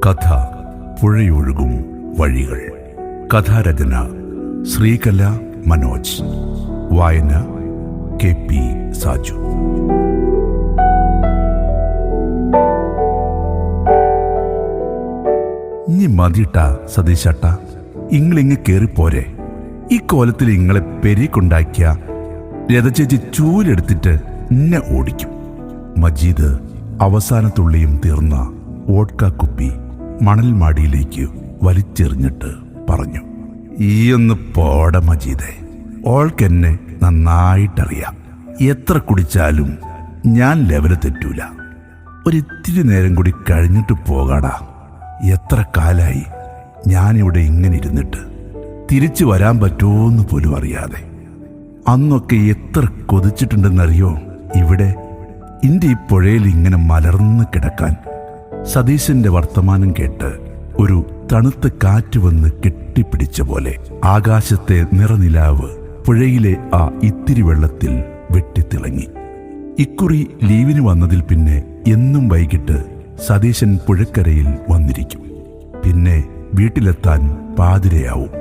കഥ പുഴയൊഴുകും വഴികൾ. കഥാരചന ശ്രീകല മനോജ്. വായന KP സാജു. ഇനി മതിട്ട സതീശട്ട, ഇങ്ങളിങ്ങ് കേറിപ്പോരെ. ഈ കോലത്തിൽ ഇങ്ങളെ പെരിക്കൊണ്ടാക്കിയ രഥചേച്ചി ചൂലെടുത്തിട്ട് എന്നെ ഓടിക്കും. മജീദ് അവസാനത്തുള്ളിയും തീർന്ന വോഡ്ക കുപ്പി മണൽ മാടിയിലേക്ക് വലിച്ചെറിഞ്ഞിട്ട് പറഞ്ഞു, ഈയൊന്ന് പോട മജീദേ, ഓൾക്കെന്നെ നന്നായിട്ടറിയാം. എത്ര കുടിച്ചാലും ഞാൻ ലെവല് തെറ്റൂല. ഒരിത്തിരി നേരം കൂടി കഴിഞ്ഞിട്ട് പോകാടാ. എത്ര കാലായി ഞാനിവിടെ ഇങ്ങനെ ഇരുന്നിട്ട് തിരിച്ചു വരാൻ പറ്റുമോന്ന് പോലും അറിയാതെ. അന്നൊക്കെ എത്ര കൊതിച്ചിട്ടുണ്ടെന്നറിയോ ഇവിടെ ഇന്റെ ഈ പുഴയിൽ ഇങ്ങനെ മലർന്ന് കിടക്കാൻ. സതീശന്റെ വർത്തമാനം കേട്ട് ഒരു തണുത്ത കാറ്റ് വന്ന് കെട്ടിപ്പിടിച്ച പോലെ ആകാശത്തെ നിറനിലാവ് പുഴയിലെ ആ ഇത്തിരി വെള്ളത്തിൽ വെട്ടിത്തിളങ്ങി. ഇക്കുറി ലീവിന് വന്നതിൽ പിന്നെ എന്നും വൈകിട്ട് സതീശൻ പുഴക്കരയിൽ വന്നിരിക്കും. പിന്നെ വീട്ടിലെത്താൻ പാതിരയാവും.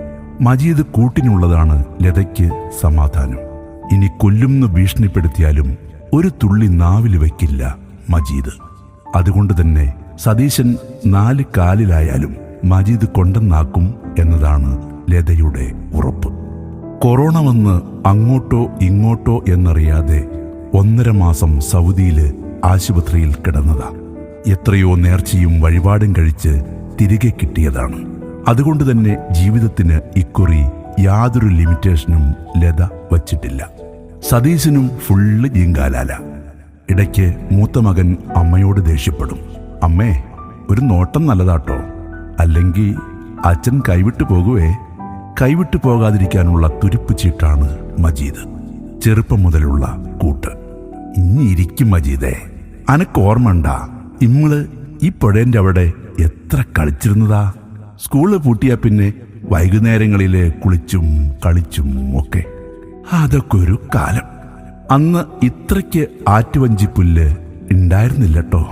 മജീദ് കൂട്ടിനുള്ളതാണ് ലതയ്ക്ക് സമാധാനം. ഇനി കൊല്ലുമെന്ന് ഭീഷണിപ്പെടുത്തിയാലും ഒരു തുള്ളി നാവിൽ വയ്ക്കില്ല മജീദ്. അതുകൊണ്ട് തന്നെ സതീശൻ 4 കാലിലായാലും മജീദ് കൊണ്ടെന്നാക്കും എന്നതാണ് ലതയുടെ ഉറപ്പ്. കൊറോണ വന്ന് അങ്ങോട്ടോ ഇങ്ങോട്ടോ എന്നറിയാതെ 1.5 മാസം സൗദിയില് ആശുപത്രിയിൽ കിടന്നതാ. എത്രയോ നേർച്ചയും വഴിപാടും കഴിച്ച് തിരികെ കിട്ടിയതാണ്. അതുകൊണ്ട് തന്നെ ജീവിതത്തിന് ഇക്കുറി യാതൊരു ലിമിറ്റേഷനും ലത വച്ചിട്ടില്ല. സതീശനും ഫുള്ള് ജീങ്കാലാല. ഇടയ്ക്ക് മൂത്ത മകൻ അമ്മയോട് ദേഷ്യപ്പെടും, അമ്മേ ഒരു നോട്ടം നല്ലതാട്ടോ, അല്ലെങ്കിൽ അച്ഛൻ കൈവിട്ടു പോകുവേ. കൈവിട്ടു പോകാതിരിക്കാനുള്ള തുരുപ്പ് ചീട്ടാണ് മജീദ്. ചെറുപ്പം മുതലുള്ള കൂട്ട്. ഇനി ഇരിക്കും മജീദേ, അനക്കോർമ്മണ്ട ഇമ്മള് ഈ പുഴേന്റെ അവിടെ എത്ര കളിച്ചിരുന്നതാ. സ്കൂള് പൂട്ടിയാ പിന്നെ വൈകുന്നേരങ്ങളില് കുളിച്ചും കളിച്ചും ഒക്കെ. അതൊക്കെ ഒരു കാലം. അന്ന് ഇത്രയ്ക്ക് ആറ്റുവഞ്ചിപ്പുല്ല് ഉണ്ടായിരുന്നില്ലട്ടോ.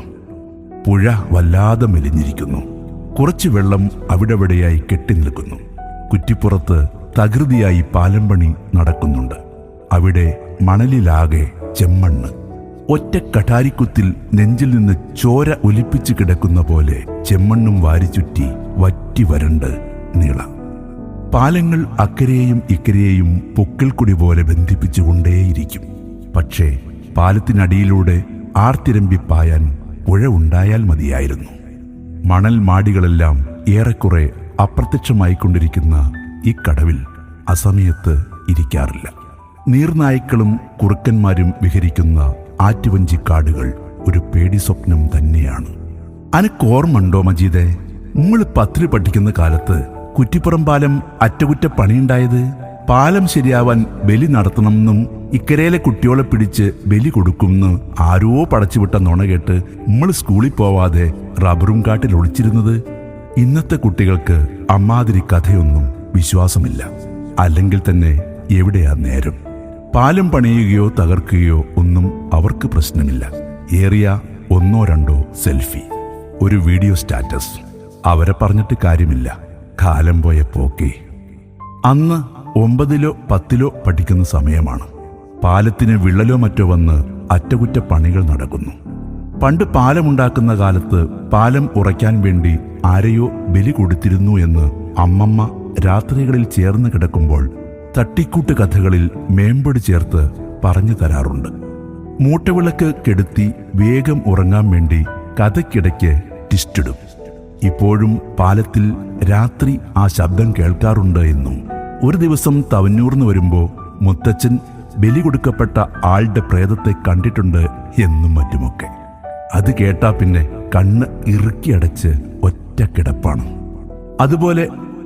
പുഴ വല്ലാതെ മെലിഞ്ഞിരിക്കുന്നു. കുറച്ച് വെള്ളം അവിടെവിടെയായി കെട്ടി നിൽക്കുന്നു. കുറ്റിപ്പുറത്ത് തകൃതിയായി പാലം പണി നടക്കുന്നുണ്ട്. അവിടെ മണലിലാകെ ചെമ്മണ്ണ്. ഒറ്റ കഠാരിക്കുത്തിൽ നെഞ്ചിൽ നിന്ന് ചോര ഒലിപ്പിച്ച് കിടക്കുന്ന പോലെ ചെമ്മണ്ണും വാരിച്ചുറ്റി വറ്റി വരണ്ട് നീള. പാലങ്ങൾ അക്കരെയും ഇക്കരെയും പൊക്കിൾക്കുടി പോലെ ബന്ധിപ്പിച്ചുകൊണ്ടേയിരിക്കും. പക്ഷേ പാലത്തിനടിയിലൂടെ ആർത്തിരമ്പിപ്പായാൻ പുഴ ഉണ്ടായാൽ മതിയായിരുന്നു. മണൽ മാടികളെല്ലാം ഏറെക്കുറെ അപ്രത്യക്ഷമായിക്കൊണ്ടിരിക്കുന്ന ഈ കടവിൽ അസമയത്ത് ഇരിക്കാറില്ല. നീർനായ്ക്കളും കുറുക്കന്മാരും വിഹരിക്കുന്ന ആറ്റുവഞ്ചിക്കാടുകൾ ഒരു പേടി സ്വപ്നം തന്നെയാണ്. അനക്കോർമ്മണ്ടോ മജീദേ, നമ്മൾ 10ൽ പഠിക്കുന്ന കാലത്ത് കുറ്റിപ്പുറം പാലം അറ്റകുറ്റപ്പണിയുണ്ടായത്? പാലം ശരിയാവാൻ ബലി നടത്തണമെന്നും ഇക്കരയിലെ കുട്ടിയോളെ പിടിച്ച് ബലി കൊടുക്കുമെന്ന് ആരോ പടച്ചുവിട്ട നുണ കേട്ട് നമ്മൾ സ്കൂളിൽ പോവാതെ റബ്ബറും കാട്ടിൽ ഒളിച്ചിരുന്നത്. ഇന്നത്തെ കുട്ടികൾക്ക് അമ്മാതിരി കഥയൊന്നും വിശ്വാസമില്ല. അല്ലെങ്കിൽ തന്നെ എവിടെയാ നേരം? പാലം പണിയുകയോ തകർക്കുകയോ ഒന്നും അവർക്ക് പ്രശ്നമില്ല. ഏറിയ 1-2 സെൽഫി, ഒരു വീഡിയോ സ്റ്റാറ്റസ്. അവരെ പറഞ്ഞിട്ട് കാര്യമില്ല. കാലം പോയ പോക്കേ. അന്ന് 9ലോ 10ലോ പഠിക്കുന്ന സമയമാണ്. പാലത്തിന് വിള്ളലോ മറ്റോ വന്ന് അറ്റകുറ്റപ്പണികൾ നടക്കുന്നു. പണ്ട് പാലമുണ്ടാക്കുന്ന കാലത്ത് പാലം ഉറയ്ക്കാൻ വേണ്ടി ആരെയോ ബലി കൊടുത്തിരുന്നു എന്ന് അമ്മമ്മ രാത്രികളിൽ ചേർന്ന് കിടക്കുമ്പോൾ തട്ടിക്കൂട്ട് കഥകളിൽ മേമ്പൊടി ചേർത്ത് പറഞ്ഞു തരാറുണ്ട്. മൂട്ടവിളക്ക് കെടുത്തി വേഗം ഉറങ്ങാൻ വേണ്ടി കഥയ്ക്കിടയ്ക്ക് ടിസ്റ്റിടും. ഇപ്പോഴും പാലത്തിൽ രാത്രി ആ ശബ്ദം കേൾക്കാറുണ്ട് എന്നും ഒരു ദിവസം തവന്നൂർന്ന് വരുമ്പോൾ മുത്തച്ഛൻ ബലി കൊടുക്കപ്പെട്ട ആളുടെ പ്രേതത്തെ കണ്ടിട്ടുണ്ട് എന്നും മറ്റുമൊക്കെ. അത് കേട്ടാ പിന്നെ കണ്ണ് ഇറുക്കിയടച്ച് ഒറ്റ കിടപ്പാണ്. അതുപോലെ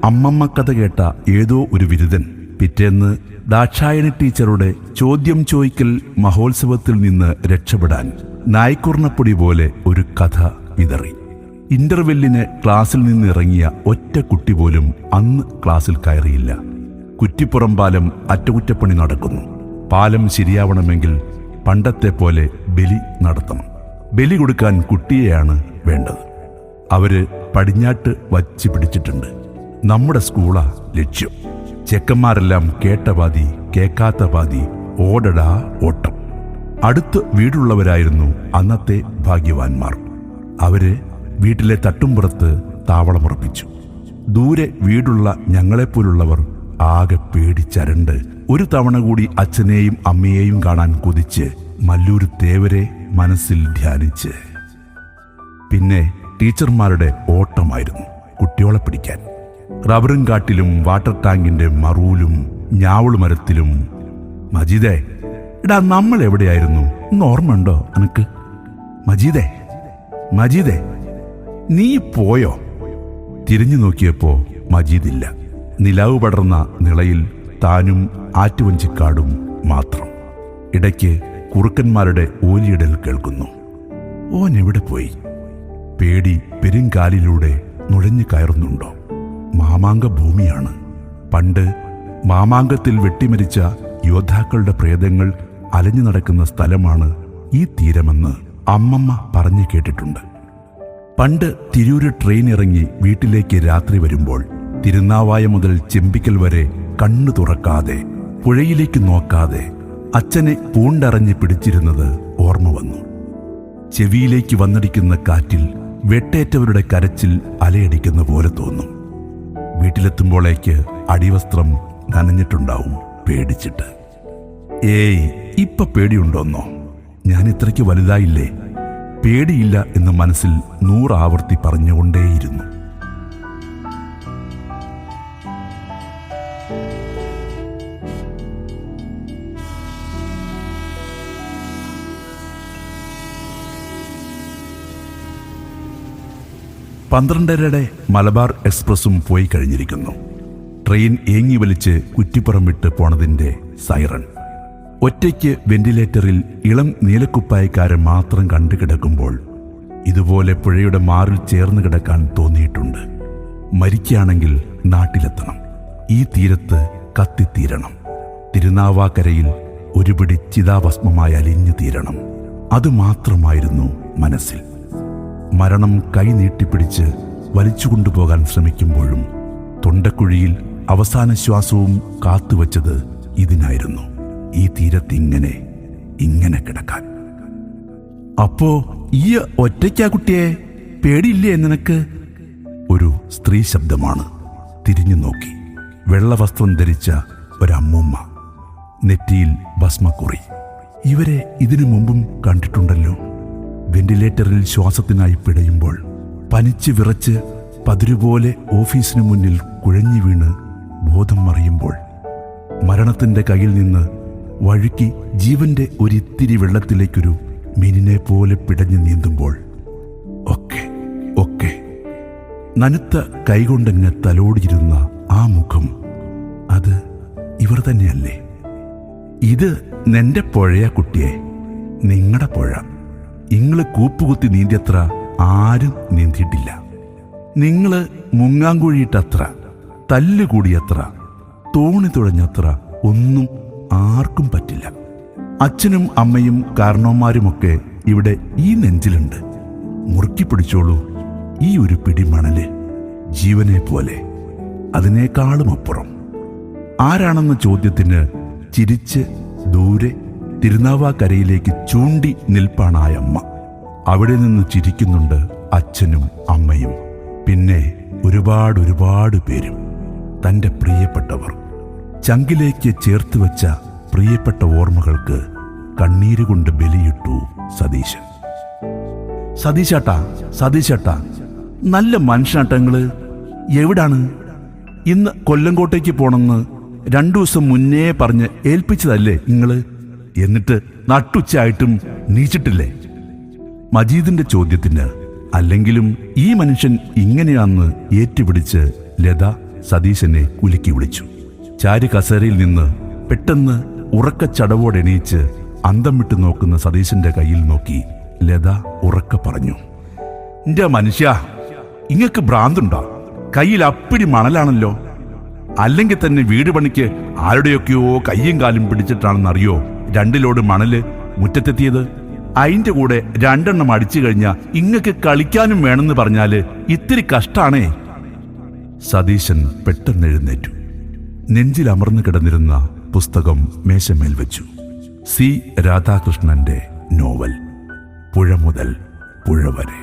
അമ്മമ്മ കഥ കേട്ട ഏതോ ഒരു വിരുദ്ധൻ പിറ്റേന്ന് ദാക്ഷായണി ടീച്ചറുടെ ചോദ്യം ചോദിക്കൽ മഹോത്സവത്തിൽ നിന്ന് രക്ഷപ്പെടാൻ നായ്ക്കുർണപ്പൊടി പോലെ ഒരു കഥ വിതറി. ഇന്റർവെല്ലിന് ക്ലാസ്സിൽ നിന്നിറങ്ങിയ ഒറ്റ കുട്ടി പോലും അന്ന് ക്ലാസ്സിൽ കയറിയില്ല. കുറ്റിപ്പുറം പാലം അറ്റകുറ്റപ്പണി നടക്കുന്നു. പാലം ശരിയാവണമെങ്കിൽ പണ്ടത്തെ പോലെ ബലി നടത്തണം. ബലി കൊടുക്കാൻ കുട്ടിയെയാണ് വേണ്ടത്. അവര് പടിഞ്ഞാട്ട് വച്ച് പിടിച്ചിട്ടുണ്ട്. നമ്മുടെ സ്കൂളാ ലക്ഷ്യം. ചെക്കന്മാരെല്ലാം കേട്ട പാതി കേൾക്കാത്ത പാതി ഓടടാ ഓട്ടം. അടുത്ത് വീടുള്ളവരായിരുന്നു അന്നത്തെ ഭാഗ്യവാന്മാർ. അവര് വീട്ടിലെ തട്ടുംപുറത്ത് താവളമുറപ്പിച്ചു. ദൂരെ വീടുള്ള ഞങ്ങളെപ്പോലുള്ളവർ ആകെ പേടിച്ചരണ്ട് ഒരു തവണ കൂടി അച്ഛനെയും അമ്മയെയും കാണാൻ കൊതിച്ച് മല്ലൂര് തേവരെ മനസ്സിൽ ധ്യാനിച്ച്. പിന്നെ ടീച്ചർമാരുടെ ഓട്ടമായിരുന്നു കുട്ടിയോളെ പിടിക്കാൻ. റബ്ബറും കാട്ടിലും വാട്ടർ ടാങ്കിന്റെ മറൂലും ഞാവളുമരത്തിലും. മജീദേ, എടാ നമ്മൾ എവിടെയായിരുന്നു എന്ന് ഓർമ്മയുണ്ടോ നിനക്ക്? മജീദേ നീ പോയോ? തിരിഞ്ഞു നോക്കിയപ്പോ മജീദില്ല. നിലാവ് പടർന്ന നിളയിൽ താനും ആറ്റുവഞ്ചിക്കാടും മാത്രം. ഇടയ്ക്ക് കുറുക്കന്മാരുടെ ഓലിയിടൽ കേൾക്കുന്നു. ഓൻ എവിടെ പോയി? പേടി പെരുങ്കാലിലൂടെ നുഴഞ്ഞു കയറുന്നുണ്ടോ? മാമാങ്ക ഭൂമിയാണ്. പണ്ട് മാമാങ്കത്തിൽ വെട്ടിമരിച്ച യോദ്ധാക്കളുടെ പ്രേതങ്ങൾ അലഞ്ഞു നടക്കുന്ന സ്ഥലമാണ് ഈ തീരമെന്ന് അമ്മമ്മ പറഞ്ഞു കേട്ടിട്ടുണ്ട്. പണ്ട് തിരൂര് ട്രെയിൻ ഇറങ്ങി വീട്ടിലേക്ക് രാത്രി വരുമ്പോൾ തിരുനാവായ മുതൽ ചെമ്പിക്കൽ വരെ കണ്ണു തുറക്കാതെ പുഴയിലേക്ക് നോക്കാതെ അച്ഛനെ പൂണ്ടറിഞ്ഞ് പിടിച്ചിരുന്നത് ഓർമ്മ വന്നു. ചെവിയിലേക്ക് വന്നടിക്കുന്ന കാറ്റിൽ വെട്ടേറ്റവരുടെ കരച്ചിൽ അലയടിക്കുന്ന പോലെ തോന്നും. വീട്ടിലെത്തുമ്പോഴേക്ക് അടിവസ്ത്രം നനഞ്ഞിട്ടുണ്ടാവും പേടിച്ചിട്ട്. ഏയ്, ഇപ്പൊ പേടിയുണ്ടോന്നോ? ഞാൻ ഇത്രയ്ക്ക് വലുതായില്ലേ? പേടിയില്ല എന്ന് മനസ്സിൽ 100 ആവർത്തി പറഞ്ഞുകൊണ്ടേയിരുന്നു. പന്ത്രണ്ടരയുടെ മലബാർ എക്സ്പ്രസും പോയി കഴിഞ്ഞിരിക്കുന്നു. ട്രെയിൻ ഏങ്ങി വലിച്ച് കുറ്റിപ്പുറം വിട്ട് പോണതിന്റെ സൈറൺ. ഒറ്റയ്ക്ക് വെന്റിലേറ്ററിൽ ഇളം നീലക്കുപ്പായക്കാരെ മാത്രം കണ്ടുകിടക്കുമ്പോൾ ഇതുപോലെ പുഴയുടെ മാറിൽ ചേർന്ന് കിടക്കാൻ തോന്നിയിട്ടുണ്ട്. മരിക്കുകയാണെങ്കിൽ നാട്ടിലെത്തണം. ഈ തീരത്ത് കത്തിത്തീരണം. തിരുനാവാക്കരയിൽ ഒരുപിടി ചിതാഭസ്മമായി അലിഞ്ഞു തീരണം. അതുമാത്രമായിരുന്നു മനസ്സിൽ. മരണം കൈ നീട്ടിപ്പിടിച്ച് വലിച്ചുകൊണ്ടുപോകാൻ ശ്രമിക്കുമ്പോഴും തൊണ്ടക്കുഴിയിൽ അവസാന ശ്വാസവും കാത്തുവച്ചത് ഇതിനായിരുന്നു. ഈ തീരത്തിങ്ങനെ കിടക്കാൻ. അപ്പോ ഈ ഒറ്റയ്ക്കാ കുട്ടിയെ? പേടിയില്ലേ നിനക്ക്? ഒരു സ്ത്രീ ശബ്ദമാണ്. തിരിഞ്ഞു നോക്കി. വെള്ളവസ്ത്രം ധരിച്ച ഒരമ്മൂമ്മ. നെറ്റിയിൽ ഭസ്മക്കുറി. ഇവരെ ഇതിനു മുമ്പും കണ്ടിട്ടുണ്ടല്ലോ. വെന്റിലേറ്ററിൽ ശ്വാസത്തിനായി പിടയുമ്പോൾ പനിച്ച് വിറച്ച് പതിരുപോലെ ഓഫീസിനു മുന്നിൽ കുഴഞ്ഞു വീണ് ബോധം മറിയുമ്പോൾ മരണത്തിന്റെ കയ്യിൽ നിന്ന് വഴുക്കി ജീവന്റെ ഒരിത്തിരി വെള്ളത്തിലേക്കൊരു മീനിനെ പോലെ പിടഞ്ഞു നീന്തുമ്പോൾ ഒക്കെ നനുത്ത കൈകൊണ്ടെന്നെ തലോടിയിരുന്ന ആ മുഖം, അത് ഇവർ തന്നെയല്ലേ? ഇത് നിന്റെ പുഴയാ കുട്ടിയെ, നിങ്ങളുടെ പുഴ. ഇങ്ങള് കൂപ്പുകുത്തി നീന്തിയത്ര ആരും നീന്തിയിട്ടില്ല. നിങ്ങള് മുങ്ങാങ്കുഴിയിട്ടത്ര, തല്ലുകൂടിയത്ര, തോണി തുഴഞ്ഞത്ര ഒന്നും ആർക്കും പറ്റില്ല. അച്ഛനും അമ്മയും കാരണവന്മാരുമൊക്കെ ഇവിടെ ഈ നെഞ്ചിലുണ്ട്. മുറുക്കി പിടിച്ചോളൂ ഈ ഒരു പിടി മണല്, ജീവനെ പോലെ. അതിനേക്കാളും അപ്പുറം. ആരാണെന്ന ചോദ്യത്തിന് ചിരിച്ച് ദൂരെ തിരുനാവാക്കരയിലേക്ക് ചൂണ്ടി നിൽപ്പാണായമ്മ. അവിടെ നിന്ന് ചിരിക്കുന്നുണ്ട് അച്ഛനും അമ്മയും. പിന്നെ ഒരുപാട് പേരും. തൻ്റെ പ്രിയപ്പെട്ടവർ. ചങ്കിലേക്ക് ചേർത്ത് വെച്ച പ്രിയപ്പെട്ട ഓർമ്മകൾക്ക് കണ്ണീരുകൊണ്ട് ബലിയിട്ടു സതീശൻ. സതീശേട്ടാ, നല്ല മനുഷ്യനാട്ടങ്ങള്. എവിടാണ്? ഇന്ന് കൊല്ലങ്കോട്ടേക്ക് പോണെന്ന് 2 ദിവസം മുന്നേ പറഞ്ഞ് ഏൽപ്പിച്ചതല്ലേ നിങ്ങള്? എന്നിട്ട് നട്ടുച്ചയായിട്ടും നീച്ചിട്ടില്ലേ? മജീദിന്റെ ചോദ്യത്തിന് അല്ലെങ്കിലും ഈ മനുഷ്യൻ ഇങ്ങനെയാന്ന് ഏറ്റുപിടിച്ച് ലത സതീശനെ കുലുക്കി വിളിച്ചു. ചാരി കസേരയിൽ നിന്ന് പെട്ടെന്ന് ഉറക്കച്ചടവോടെണീച്ച് അന്തം വിട്ട് നോക്കുന്ന സതീശന്റെ കയ്യിൽ നോക്കി ലത ഉറക്ക പറഞ്ഞു, "എന്റെ മനുഷ്യ, ഇങ്ങക്ക് ഭ്രാന്തുണ്ടോ? കയ്യിൽ അപ്പിടി മണലാണല്ലോ. അല്ലെങ്കിൽ തന്നെ വീട് പണിക്ക് ആരുടെയൊക്കെയോ കയ്യും കാലും പിടിച്ചിട്ടാണെന്നറിയോ 2 ലോഡ് മണല് മുറ്റത്തെത്തിയത്? അതിന്റെ കൂടെ 2 എണ്ണം അടിച്ചു കഴിഞ്ഞാ ഇങ്ങക്ക് കളിക്കാനും വേണമെന്ന് പറഞ്ഞാല് ഇത്തിരി കഷ്ടാണേ. സതീശൻ പെട്ടെന്ന് എഴുന്നേറ്റു. നെഞ്ചിൽ അമർന്നു കിടന്നിരുന്ന പുസ്തകം മേശമേൽ വെച്ചു. സി രാധാകൃഷ്ണന്റെ നോവൽ പുഴ മുതൽ പുഴ വരെ.